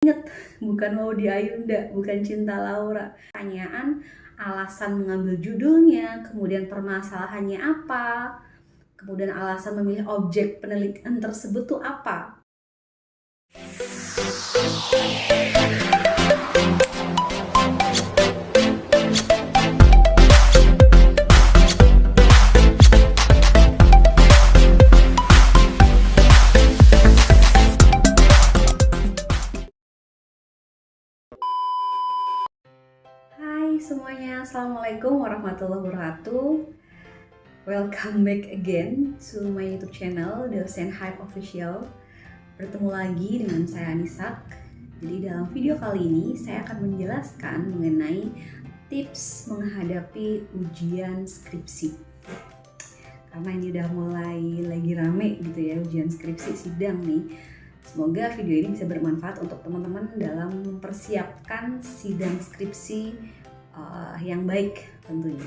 Ingat, bukan Maudy Ayunda, bukan Cinta Laura. Pertanyaan, alasan mengambil judulnya, kemudian permasalahannya apa, kemudian alasan memilih objek penelitian tersebut tuh apa. Hai semuanya, Assalamualaikum warahmatullahi wabarakatuh. Welcome back again to my YouTube channel, Dosen Hype Official. Bertemu lagi dengan saya Anissa. Jadi dalam video kali ini saya akan menjelaskan mengenai tips menghadapi ujian skripsi. Karena ini udah mulai lagi rame gitu ya, ujian skripsi sidang nih. Semoga video ini bisa bermanfaat untuk teman-teman dalam mempersiapkan sidang skripsi yang baik tentunya.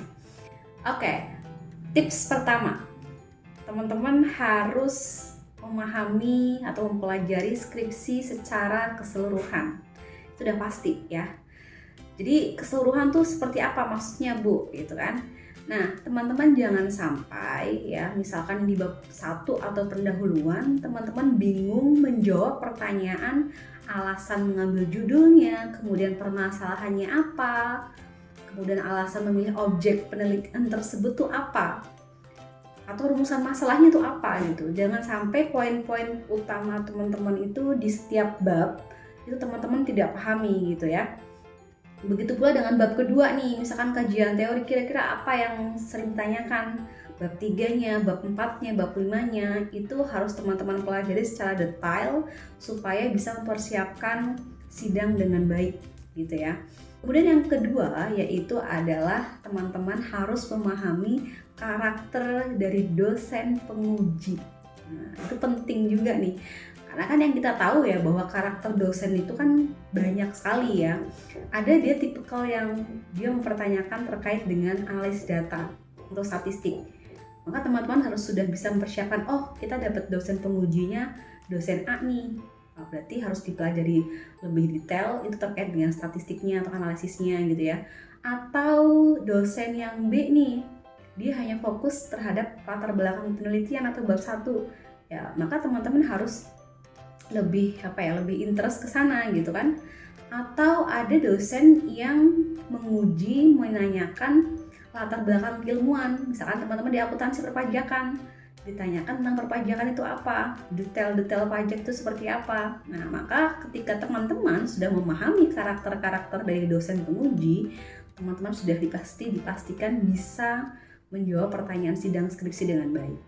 Oke, tips pertama, teman-teman harus memahami atau mempelajari skripsi secara keseluruhan. Itu udah pasti ya. Jadi keseluruhan tuh seperti apa maksudnya Bu, gitu kan? Nah, teman-teman jangan sampai ya, misalkan di bab 1 atau pendahuluan, teman-teman bingung menjawab pertanyaan alasan mengambil judulnya, kemudian permasalahannya apa, kemudian alasan memilih objek penelitian tersebut tuh apa, atau rumusan masalahnya tuh apa gitu. Jangan sampai poin-poin utama teman-teman itu di setiap bab itu teman-teman tidak pahami gitu ya. Begitu pula dengan bab kedua nih, misalkan kajian teori, kira-kira apa yang sering ditanyakan, bab 3-nya, bab 4-nya, bab 5-nya, itu harus teman-teman pelajari secara detail supaya bisa mempersiapkan sidang dengan baik gitu ya. Kemudian yang kedua yaitu adalah teman-teman harus memahami karakter dari dosen penguji. Nah, itu penting juga nih. Karena kan yang kita tahu ya bahwa karakter dosen itu kan banyak sekali ya. Ada dia tipikal yang dia mempertanyakan terkait dengan analisis data atau statistik. Maka teman-teman harus sudah bisa mempersiapkan, oh kita dapat dosen pengujinya dosen A nih. Nah, berarti harus dipelajari lebih detail itu terkait dengan statistiknya atau analisisnya gitu ya. Atau dosen yang B nih, dia hanya fokus terhadap latar belakang penelitian atau bab 1. Ya, maka teman-teman harus lebih interest ke sana gitu kan. Atau ada dosen yang menguji, menanyakan latar belakang keilmuan, misalkan teman-teman di akuntansi perpajakan, ditanyakan tentang perpajakan itu apa, detail-detail pajak itu seperti apa. Nah, maka ketika teman-teman sudah memahami karakter-karakter dari dosen penguji, teman-teman sudah dipastikan bisa menjawab pertanyaan sidang skripsi dengan baik.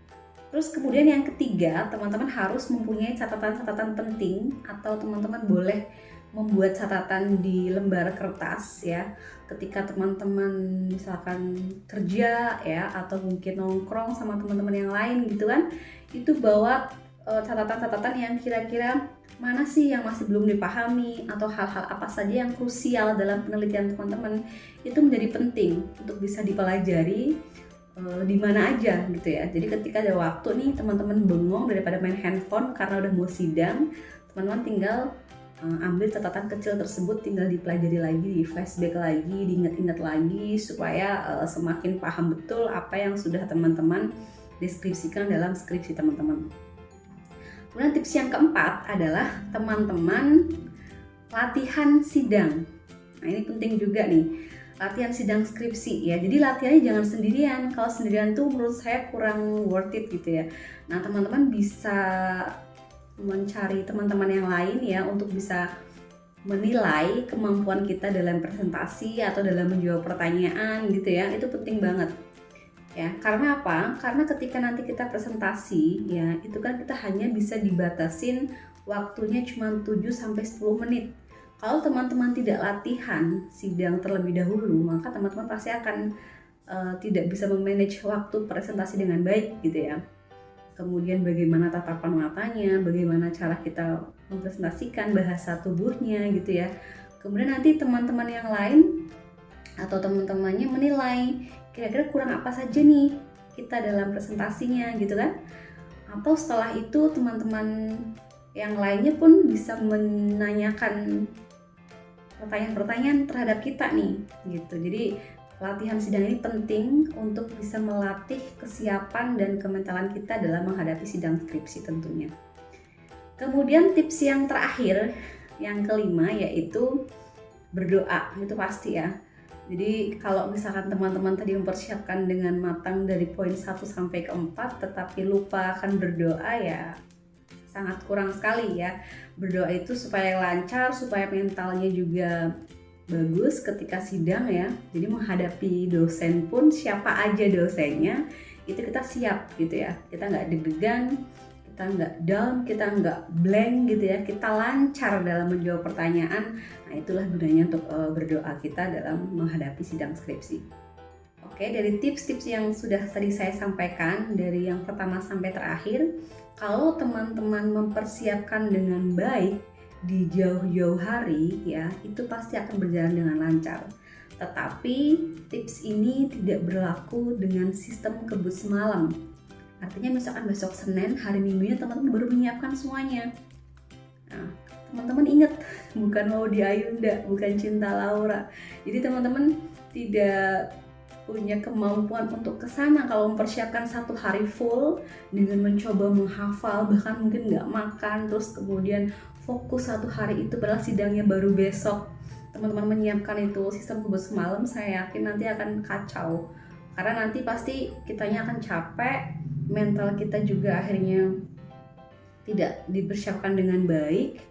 Terus kemudian yang ketiga, teman-teman harus mempunyai catatan-catatan penting, atau teman-teman boleh membuat catatan di lembar kertas ya. Ketika teman-teman misalkan kerja ya, atau mungkin nongkrong sama teman-teman yang lain gitu kan, itu bawa catatan-catatan yang kira-kira mana sih yang masih belum dipahami, atau hal-hal apa saja yang krusial dalam penelitian teman-teman, itu menjadi penting untuk bisa dipelajari di mana aja gitu ya. Jadi ketika ada waktu nih teman-teman bengong daripada main handphone karena udah mau sidang, teman-teman tinggal ambil catatan kecil tersebut, tinggal dipelajari lagi, di flashback lagi, diingat-ingat lagi supaya semakin paham betul apa yang sudah teman-teman deskripsikan dalam skripsi teman-teman. Kemudian tips yang keempat adalah teman-teman latihan sidang. Nah, ini penting juga nih. Latihan sidang skripsi ya, jadi latihannya jangan sendirian. Kalau sendirian tuh menurut saya kurang worth it gitu ya. Nah, teman-teman bisa mencari teman-teman yang lain ya untuk bisa menilai kemampuan kita dalam presentasi atau dalam menjawab pertanyaan gitu ya. Itu penting banget ya. Karena apa? Karena ketika nanti kita presentasi ya, itu kan kita hanya bisa dibatasin waktunya cuma 7-10 menit. Kalau teman-teman tidak latihan sidang terlebih dahulu, maka teman-teman pasti akan tidak bisa memanage waktu presentasi dengan baik gitu ya. Kemudian bagaimana tatapan matanya, bagaimana cara kita mempresentasikan bahasa tubuhnya gitu ya. Kemudian nanti teman-teman yang lain atau teman-temannya menilai kira-kira kurang apa saja nih kita dalam presentasinya gitu kan. Atau setelah itu teman-teman yang lainnya pun bisa menanyakan pertanyaan-pertanyaan terhadap kita nih gitu. Jadi latihan sidang ini penting untuk bisa melatih kesiapan dan kementalan kita dalam menghadapi sidang skripsi tentunya. Kemudian tips yang terakhir, yang kelima, yaitu berdoa. Itu pasti ya. Jadi kalau misalkan teman-teman tadi mempersiapkan dengan matang dari poin 1 sampai ke 4 tetapi lupa akan berdoa, ya sangat kurang sekali ya. Berdoa itu supaya lancar, supaya mentalnya juga bagus ketika sidang ya. Jadi menghadapi dosen pun, siapa aja dosennya, itu kita siap gitu ya. Kita nggak deg-degan, kita nggak down, kita nggak blank gitu ya. Kita lancar dalam menjawab pertanyaan. Nah, itulah gunanya untuk berdoa kita dalam menghadapi sidang skripsi. Oke, dari tips-tips yang sudah tadi saya sampaikan, dari yang pertama sampai terakhir, kalau teman-teman mempersiapkan dengan baik di jauh-jauh hari ya, itu pasti akan berjalan dengan lancar. Tetapi tips ini tidak berlaku dengan sistem kebut semalam. Artinya misalkan besok Senin, hari Minggunya teman-teman baru menyiapkan semuanya. Nah, teman-teman ingat, bukan Maudy Ayunda, bukan Cinta Laura. Jadi teman-teman tidak punya kemampuan untuk kesana kalau mempersiapkan satu hari full dengan mencoba menghafal, bahkan mungkin nggak makan, terus kemudian fokus satu hari itu padahal sidangnya baru besok. Teman-teman menyiapkan itu sistem kebut semalam, saya yakin nanti akan kacau, karena nanti pasti kitanya akan capek, mental kita juga akhirnya tidak dipersiapkan dengan baik.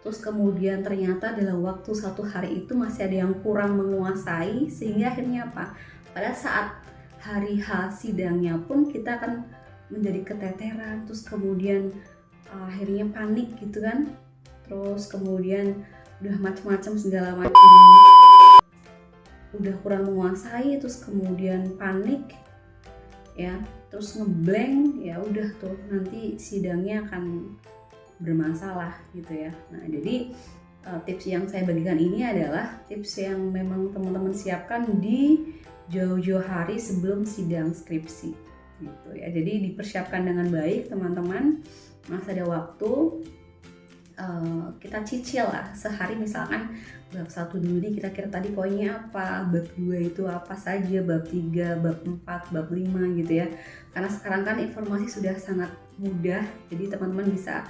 Terus kemudian ternyata dalam waktu satu hari itu masih ada yang kurang menguasai, sehingga akhirnya apa? Pada saat hari H sidangnya pun kita akan menjadi keteteran, terus kemudian akhirnya panik gitu kan. Terus kemudian udah macam-macam segala macam, udah kurang menguasai, terus kemudian panik ya, terus ngeblank, ya udah tuh nanti sidangnya akan bermasalah gitu ya. Nah, jadi tips yang saya bagikan ini adalah tips yang memang teman-teman siapkan di jauh-jauh hari sebelum sidang skripsi gitu ya. Jadi dipersiapkan dengan baik teman-teman, masih ada waktu. Kita cicil lah sehari, misalkan bab 1 dulu nih, kira-kira tadi poinnya apa, bab 2 itu apa saja, bab 3, bab 4, bab 5 gitu ya. Karena sekarang kan informasi sudah sangat mudah, jadi teman-teman bisa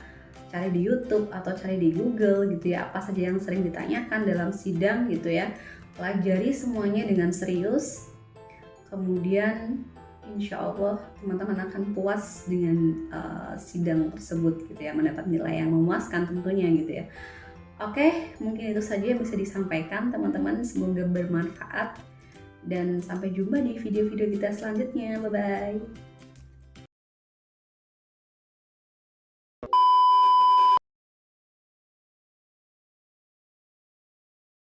cari di YouTube atau cari di Google gitu ya, apa saja yang sering ditanyakan dalam sidang gitu ya. Pelajari semuanya dengan serius, kemudian insya Allah teman-teman akan puas dengan sidang tersebut gitu ya, mendapat nilai yang memuaskan tentunya gitu ya. Oke, mungkin itu saja yang bisa disampaikan teman-teman, semoga bermanfaat dan sampai jumpa di video-video kita selanjutnya. Bye-bye.